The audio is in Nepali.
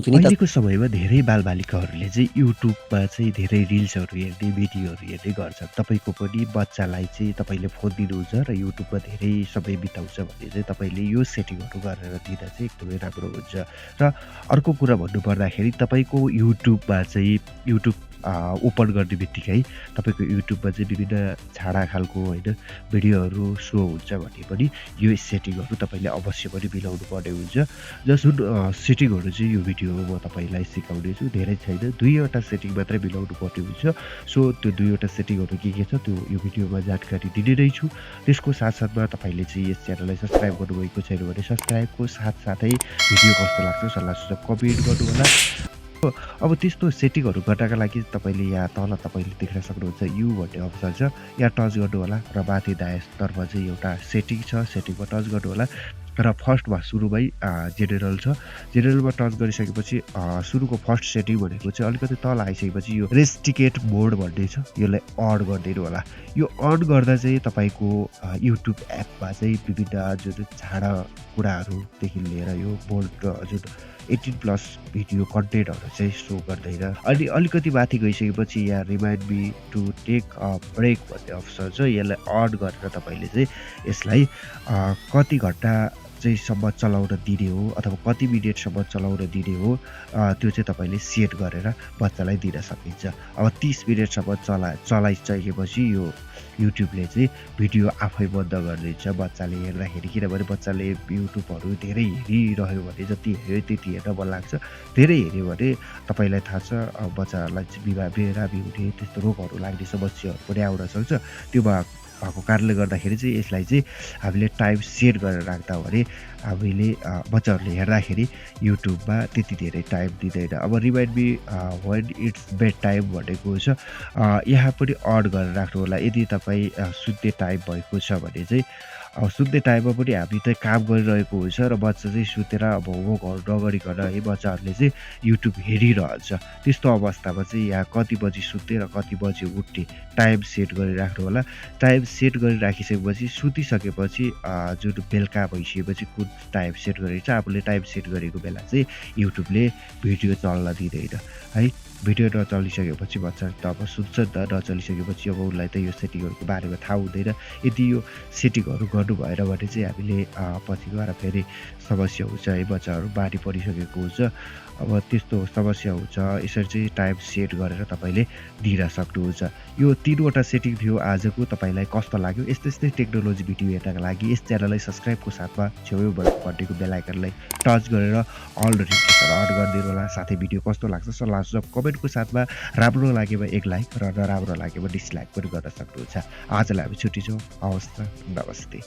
अहिलेको समयमा धेरै बालबालिकाहरूले चाहिँ युट्युबमा चाहिँ धेरै रिल्सहरू हेर्ने, भिडियोहरू हेर्ने गर्छन्। तपाईँको पनि बच्चालाई चाहिँ तपाईँले फोन दिनुहुन्छ र युट्युबमा धेरै समय बिताउँछ भने चाहिँ तपाईँले यो सेटिङहरू गरेर दिँदा चाहिँ एकदमै राम्रो हुन्छ। र अर्को कुरा भन्नुपर्दाखेरि तपाईँको युट्युबमा चाहिँ युट्युब ओपन गर्ने बित्तिकै तपाईँको युट्युबमा चाहिँ विभिन्न छाडा खालको होइन भिडियोहरू सो हुन्छ भने पनि यो सेटिङहरू तपाईँले अवश्य पनि मिलाउनु पर्ने हुन्छ। जुन सेटिङहरू चाहिँ यो भिडियोमा म तपाईँलाई सिकाउनेछु, धेरै छैन, 2वटा सेटिङ मात्रै मिलाउनु पर्ने हुन्छ। सो त्यो 2वटा सेटिङहरू के छ त्यो यो भिडियोमा जानकारी दिने नै छु। त्यसको साथसाथमा तपाईँले चाहिँ यस च्यानललाई सब्सक्राइब गर्नुभएको छैन भने सब्सक्राइबको साथसाथै भिडियो कस्तो लाग्छ सल्लाह सुझाव कमेन्ट गर्नुहोला। अब त्यस्तो सेटिङहरू गर्नका लागि तपाईँले यहाँ तल तपाईँले देख्न सक्नुहुन्छ यु भन्ने अप्सन छ, यहाँ टच गर्नु होला र माथि दायाँतर्फ चाहिँ एउटा सेटिङ छ, सेटिङमा टच गर्नु होला र फर्स्टमा सुरुमै जेनरल छ, जेनरलमा टच गरिसकेपछि सुरुको फर्स्ट सेटिङ भनेको चाहिँ अलिकति तल आइसकेपछि यो रेस्ट्रिकेट मोड भन्ने छ, यसलाई अन गरिदिनु होला। यो अन गर्दा चाहिँ तपाईँको युट्युब एपमा चाहिँ विभिन्न जुन छाडा कुराहरूदेखि लिएर यो बोल्ड जुन 18+ भिडियो कन्टेन्टहरू चाहिँ सो गर्दैन। अनि अलिकति माथि गइसकेपछि यहाँ remind me to take a break भन्ने अप्सन छ, यसलाई अन गरेर तपाईँले चाहिँ यसलाई कति घन्टा चाहिँ सम्म चलाउन दिने हो अथवा कति मिनेटसम्म चलाउन दिने हो त्यो चाहिँ तपाईँले सेट गरेर बच्चालाई दिन सकिन्छ। अब 30 मिनेटसम्म चलाइसकेपछि यो युट्युबले चाहिँ भिडियो आफै बन्द गरिदिन्छ बच्चाले हेर्दाखेरि, किनभने बच्चाले युट्युबहरू धेरै हेरिरह्यो भने जति हेऱ्यो त्यति हेर्न मन लाग्छ, धेरै हेऱ्यो भने तपाईँलाई थाहा छ बच्चाहरूलाई चाहिँ बिरामी हुने त्यस्तो रोगहरू लाग्ने समस्याहरू पनि आउन सक्छ। त्यो भएको कारणले गर्दाखेरि चाहिँ यसलाई चाहिँ हामीले टाइम सेट गरेर राख्दा भने हामीले बच्चाहरूले हेर्दाखेरि युट्युबमा त्यति धेरै टाइम दिँदैन। अब remind me when it's bed time भनेको छ, यहाँ पनि अन गरेर राख्नु होला। यदि तपाईँ सुत्ने टाइम भएको छ भने चाहिँ सुत्ने टाइममा पनि हामी त काम गरिरहेको हुन्छ र बच्चा चाहिँ सुतेर अब होमवर्कहरू नगरिकन है बच्चाहरूले चाहिँ युट्युब हेरिरहन्छ। त्यस्तो अवस्थामा चाहिँ यहाँ कति बजी सुत्ने र कति बजी उठ्ने टाइम सेट गरिराख्नु होला। टाइम सेट गरिराखिसकेपछि सुतिसकेपछि जुन बेलुका भइसकेपछि कुन टाइम सेट गरेको छ आफूले टाइम सेट गरेको बेला चाहिँ युट्युबले भिडियो चल्न दिँदैन है। भिडियो नचलिसकेपछि बच्चा त अब सुत्छ नि त, नचलिसकेपछि अब उसलाई त यो सेटिङहरूको बारेमा थाहा हुँदैन। यदि यो सेटिङहरू गर्नु भएन भने चाहिँ हामीले पछि गएर फेरि समस्या हुन्छ है, बच्चाहरू बानी परिसकेको हुन्छ, अब त्यस्तो समस्या हुन्छ। यसरी चाहिँ टाइम सेट गरेर तपाईँले दिन सक्नुहुन्छ। यो 3वटा सेटिङ थियो आजको। तपाईँलाई कस्तो लाग्यो? यस्तै टेक्नोलोजी भिडियो हेर्नका लागि यस च्यानललाई सब्सक्राइबको साथमा छेउमा भएको घन्टीको बेल आइकनलाई टच गरेर अल नोटिफिकेसन अन गरिदिनु होला। साथै भिडियो कस्तो लाग्छ सल्लाह सुझाव कमेन्टको साथमा राम्रो लागेमा एक लाइक र नराम्रो लागेमा डिसलाइक पनि गर्न सक्नुहुन्छ। आजलाई हामी छुट्टी छौँ। हवस् त, नमस्ते।